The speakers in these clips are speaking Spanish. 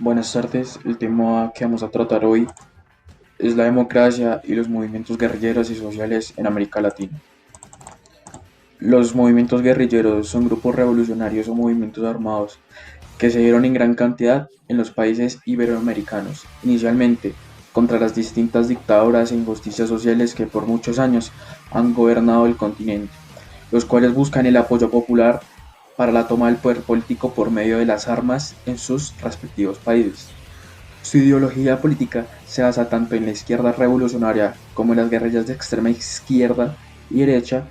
Buenas tardes, el tema que vamos a tratar hoy es la democracia y los movimientos guerrilleros y sociales en América Latina. Los movimientos guerrilleros son grupos revolucionarios o movimientos armados que se dieron en gran cantidad en los países iberoamericanos, inicialmente contra las distintas dictaduras e injusticias sociales que por muchos años han gobernado el continente, los cuales buscan el apoyo popular para la toma del poder político por medio de las armas en sus respectivos países. Su ideología política se basa tanto en la izquierda revolucionaria como en las guerrillas de extrema izquierda y derecha,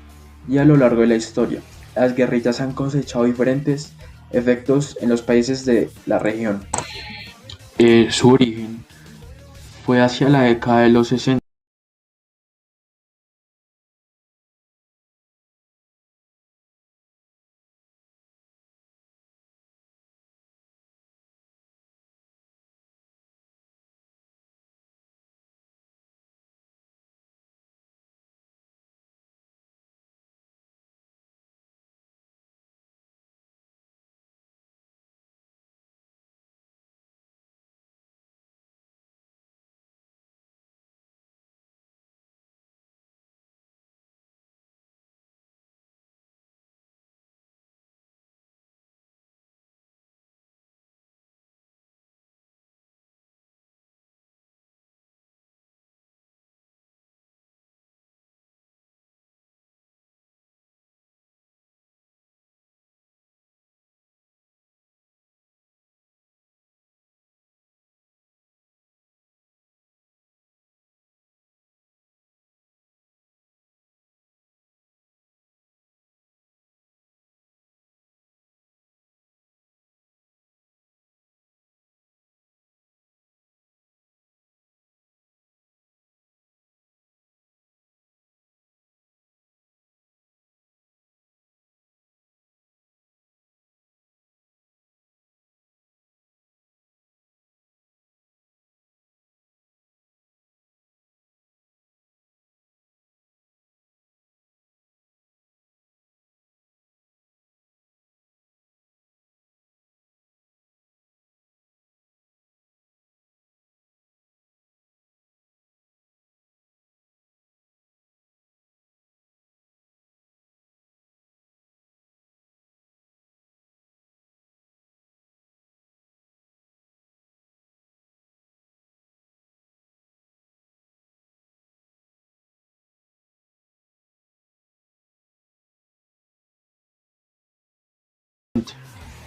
y a lo largo de la historia, las guerrillas han cosechado diferentes efectos en los países de la región. Su origen fue hacia la década de los 60.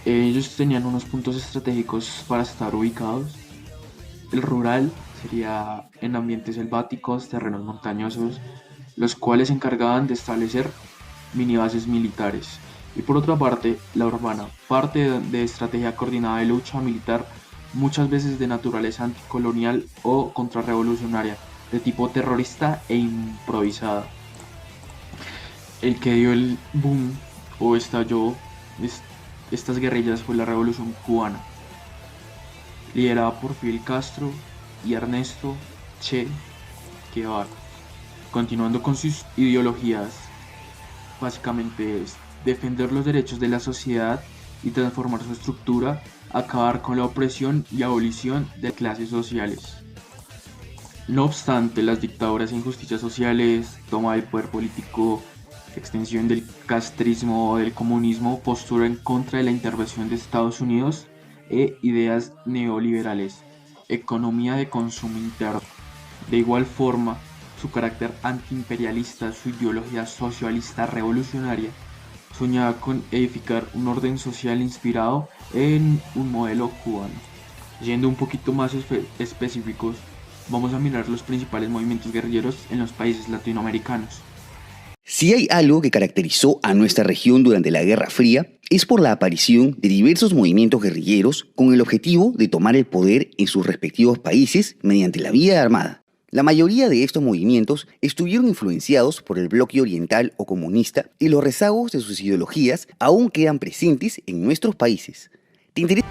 Ellos tenían unos puntos estratégicos para estar ubicados. El rural sería en ambientes selváticos, terrenos montañosos, los cuales se encargaban de establecer minibases militares. Y por otra parte, la urbana, parte de estrategia coordinada de lucha militar, muchas veces de naturaleza anticolonial o contrarrevolucionaria, de tipo terrorista e improvisada. El que dio el boom o estalló estas guerrillas fue la Revolución Cubana, liderada por Fidel Castro y Ernesto Che Guevara. Continuando con sus ideologías, básicamente es defender los derechos de la sociedad y transformar su estructura, acabar con la opresión y abolición de clases sociales. No obstante, las dictaduras e injusticias sociales, toma del poder político, extensión del castrismo o del comunismo, postura en contra de la intervención de Estados Unidos e ideas neoliberales, economía de consumo interno. De igual forma, su carácter antiimperialista, su ideología socialista revolucionaria, soñaba con edificar un orden social inspirado en un modelo cubano. Yendo un poquito más específicos, vamos a mirar los principales movimientos guerrilleros en los países latinoamericanos. Si hay algo que caracterizó a nuestra región durante la Guerra Fría, es por la aparición de diversos movimientos guerrilleros con el objetivo de tomar el poder en sus respectivos países mediante la vía armada. La mayoría de estos movimientos estuvieron influenciados por el bloque oriental o comunista y los rezagos de sus ideologías aún quedan presentes en nuestros países. ¿Te interesa?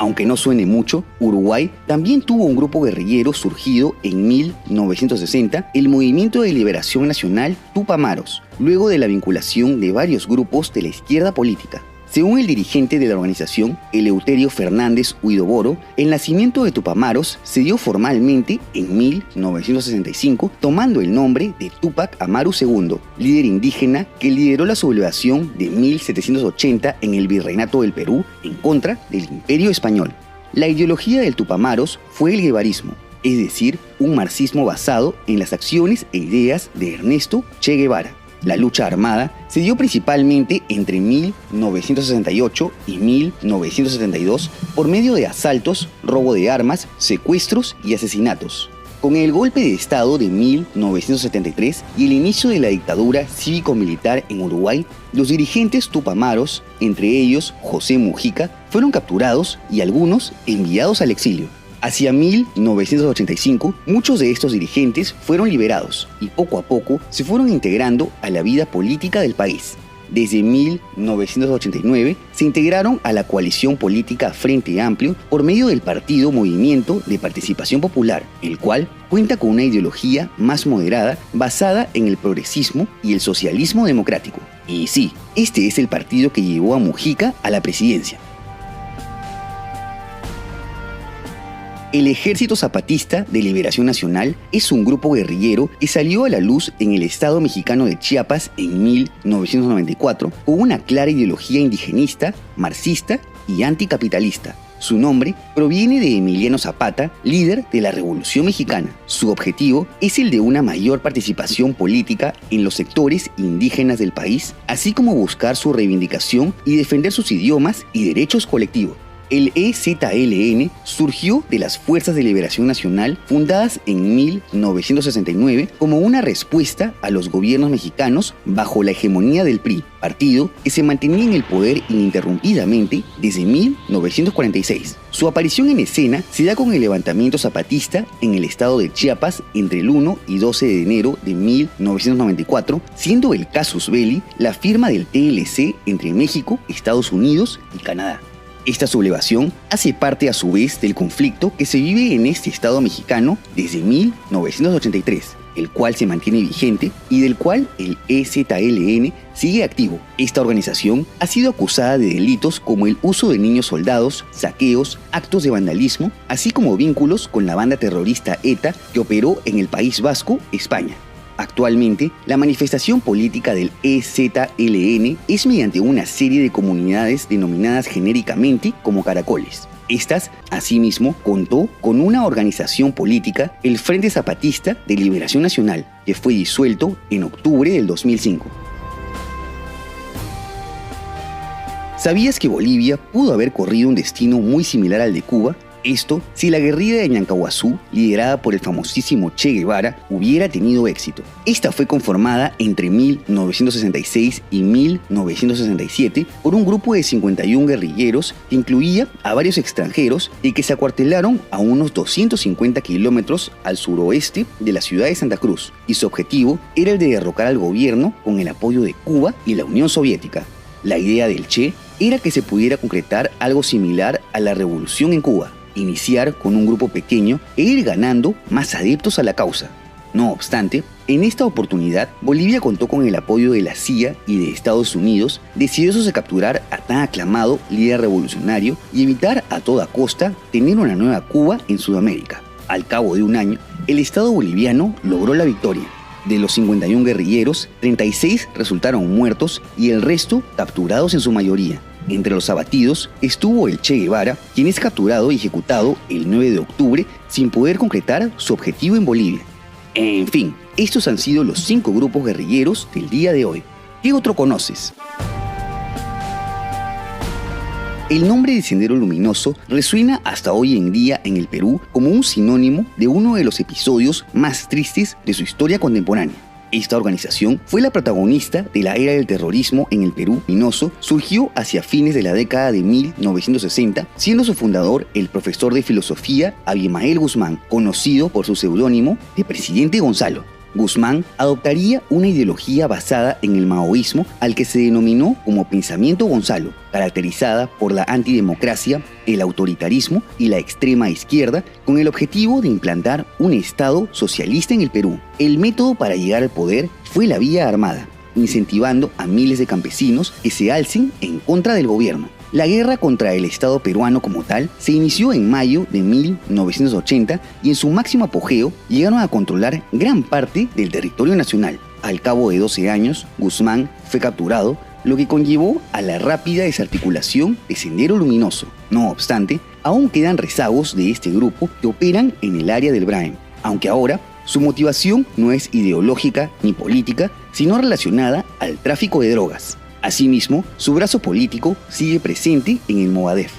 Aunque no suene mucho, Uruguay también tuvo un grupo guerrillero surgido en 1960, el Movimiento de Liberación Nacional Tupamaros, luego de la vinculación de varios grupos de la izquierda política. Según el dirigente de la organización, Eleuterio Fernández Huidobro, el nacimiento de Tupamaros se dio formalmente en 1965, tomando el nombre de Túpac Amaru II, líder indígena que lideró la sublevación de 1780 en el Virreinato del Perú en contra del Imperio Español. La ideología del Tupamaros fue el guevarismo, es decir, un marxismo basado en las acciones e ideas de Ernesto Che Guevara. La lucha armada se dio principalmente entre 1968 y 1972 por medio de asaltos, robo de armas, secuestros y asesinatos. Con el golpe de Estado de 1973 y el inicio de la dictadura cívico-militar en Uruguay, los dirigentes tupamaros, entre ellos José Mujica, fueron capturados y algunos enviados al exilio. Hacia 1985, muchos de estos dirigentes fueron liberados y poco a poco se fueron integrando a la vida política del país. Desde 1989 se integraron a la coalición política Frente Amplio por medio del partido Movimiento de Participación Popular, el cual cuenta con una ideología más moderada basada en el progresismo y el socialismo democrático. Y sí, este es el partido que llevó a Mujica a la presidencia. El Ejército Zapatista de Liberación Nacional es un grupo guerrillero que salió a la luz en el estado mexicano de Chiapas en 1994 con una clara ideología indigenista, marxista y anticapitalista. Su nombre proviene de Emiliano Zapata, líder de la Revolución Mexicana. Su objetivo es el de una mayor participación política en los sectores indígenas del país, así como buscar su reivindicación y defender sus idiomas y derechos colectivos. El EZLN surgió de las Fuerzas de Liberación Nacional fundadas en 1969 como una respuesta a los gobiernos mexicanos bajo la hegemonía del PRI, partido que se mantenía en el poder ininterrumpidamente desde 1946. Su aparición en escena se da con el levantamiento zapatista en el estado de Chiapas entre el 1 y 12 de enero de 1994, siendo el casus belli la firma del TLC entre México, Estados Unidos y Canadá. Esta sublevación hace parte a su vez del conflicto que se vive en este estado mexicano desde 1983, el cual se mantiene vigente y del cual el EZLN sigue activo. Esta organización ha sido acusada de delitos como el uso de niños soldados, saqueos, actos de vandalismo, así como vínculos con la banda terrorista ETA que operó en el País Vasco, España. Actualmente, la manifestación política del EZLN es mediante una serie de comunidades denominadas genéricamente como caracoles. Estas, asimismo, contó con una organización política, el Frente Zapatista de Liberación Nacional, que fue disuelto en octubre del 2005. ¿Sabías que Bolivia pudo haber corrido un destino muy similar al de Cuba? Esto si la guerrilla de Ñancahuazú, liderada por el famosísimo Che Guevara, hubiera tenido éxito. Esta fue conformada entre 1966 y 1967 por un grupo de 51 guerrilleros que incluía a varios extranjeros y que se acuartelaron a unos 250 kilómetros al suroeste de la ciudad de Santa Cruz, y su objetivo era el de derrocar al gobierno con el apoyo de Cuba y la Unión Soviética. La idea del Che era que se pudiera concretar algo similar a la revolución en Cuba, iniciar con un grupo pequeño e ir ganando más adeptos a la causa. No obstante, en esta oportunidad, Bolivia contó con el apoyo de la CIA y de Estados Unidos, deseosos de capturar a tan aclamado líder revolucionario y evitar a toda costa tener una nueva Cuba en Sudamérica. Al cabo de un año, el Estado boliviano logró la victoria. De los 51 guerrilleros, 36 resultaron muertos y el resto capturados en su mayoría. Entre los abatidos estuvo el Che Guevara, quien es capturado y ejecutado el 9 de octubre sin poder concretar su objetivo en Bolivia. En fin, estos han sido los 5 grupos guerrilleros del día de hoy. ¿Qué otro conoces? El nombre de Sendero Luminoso resuena hasta hoy en día en el Perú como un sinónimo de uno de los episodios más tristes de su historia contemporánea. Esta organización fue la protagonista de la era del terrorismo en el Perú. Luminoso surgió hacia fines de la década de 1960, siendo su fundador el profesor de filosofía Abimael Guzmán, conocido por su seudónimo de Presidente Gonzalo. Guzmán adoptaría una ideología basada en el maoísmo al que se denominó como Pensamiento Gonzalo, caracterizada por la antidemocracia, el autoritarismo y la extrema izquierda, con el objetivo de implantar un Estado socialista en el Perú. El método para llegar al poder fue la vía armada. incentivando a miles de campesinos que se alcen en contra del gobierno. La guerra contra el Estado peruano como tal se inició en mayo de 1980 y en su máximo apogeo llegaron a controlar gran parte del territorio nacional. Al cabo de 12 años, Guzmán fue capturado, lo que conllevó a la rápida desarticulación de Sendero Luminoso. No obstante, aún quedan rezagos de este grupo que operan en el área del Braem, aunque ahora su motivación no es ideológica ni política, sino relacionada al tráfico de drogas. Asimismo, su brazo político sigue presente en el Movadef.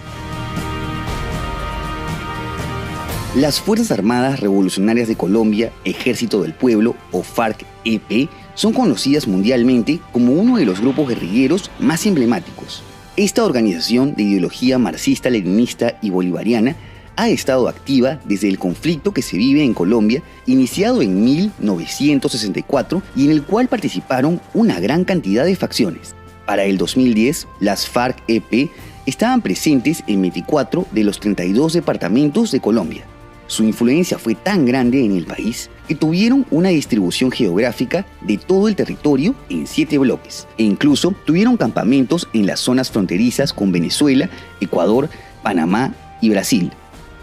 Las Fuerzas Armadas Revolucionarias de Colombia, Ejército del Pueblo o FARC-EP son conocidas mundialmente como uno de los grupos guerrilleros más emblemáticos. Esta organización de ideología marxista-leninista y bolivariana ha estado activa desde el conflicto que se vive en Colombia, iniciado en 1964 y en el cual participaron una gran cantidad de facciones. Para el 2010, las FARC-EP estaban presentes en 24 de los 32 departamentos de Colombia. Su influencia fue tan grande en el país que tuvieron una distribución geográfica de todo el territorio en 7 bloques e incluso tuvieron campamentos en las zonas fronterizas con Venezuela, Ecuador, Panamá y Brasil.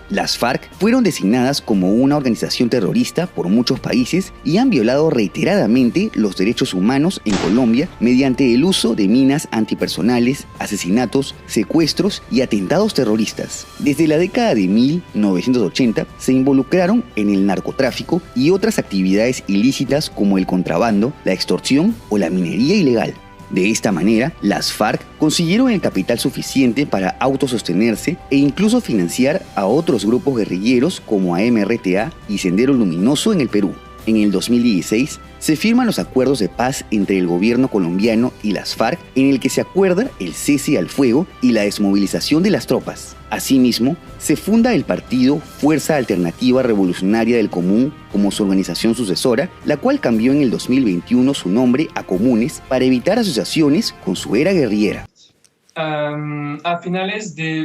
Las FARC fueron designadas como una organización terrorista por muchos países y han violado reiteradamente los derechos humanos en Colombia mediante el uso de minas antipersonales, asesinatos, secuestros y atentados terroristas. Desde la década de 1980 se involucraron en el narcotráfico y otras actividades ilícitas como el contrabando, la extorsión o la minería ilegal. De esta manera, las FARC consiguieron el capital suficiente para autosostenerse e incluso financiar a otros grupos guerrilleros como a MRTA y Sendero Luminoso en el Perú. En el 2016 se firman los acuerdos de paz entre el gobierno colombiano y las FARC, en el que se acuerda el cese al fuego y la desmovilización de las tropas. Asimismo, se funda el partido Fuerza Alternativa Revolucionaria del Común como su organización sucesora, la cual cambió en el 2021 su nombre a Comunes para evitar asociaciones con su era guerrillera.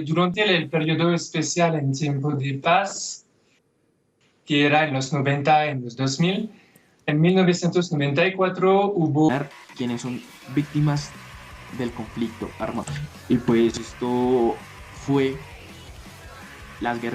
Durante el periodo especial en tiempo de paz, que era en los 90, en los 2000, en 1994 hubo quienes son víctimas del conflicto armado. Y pues esto fue las guerrillas.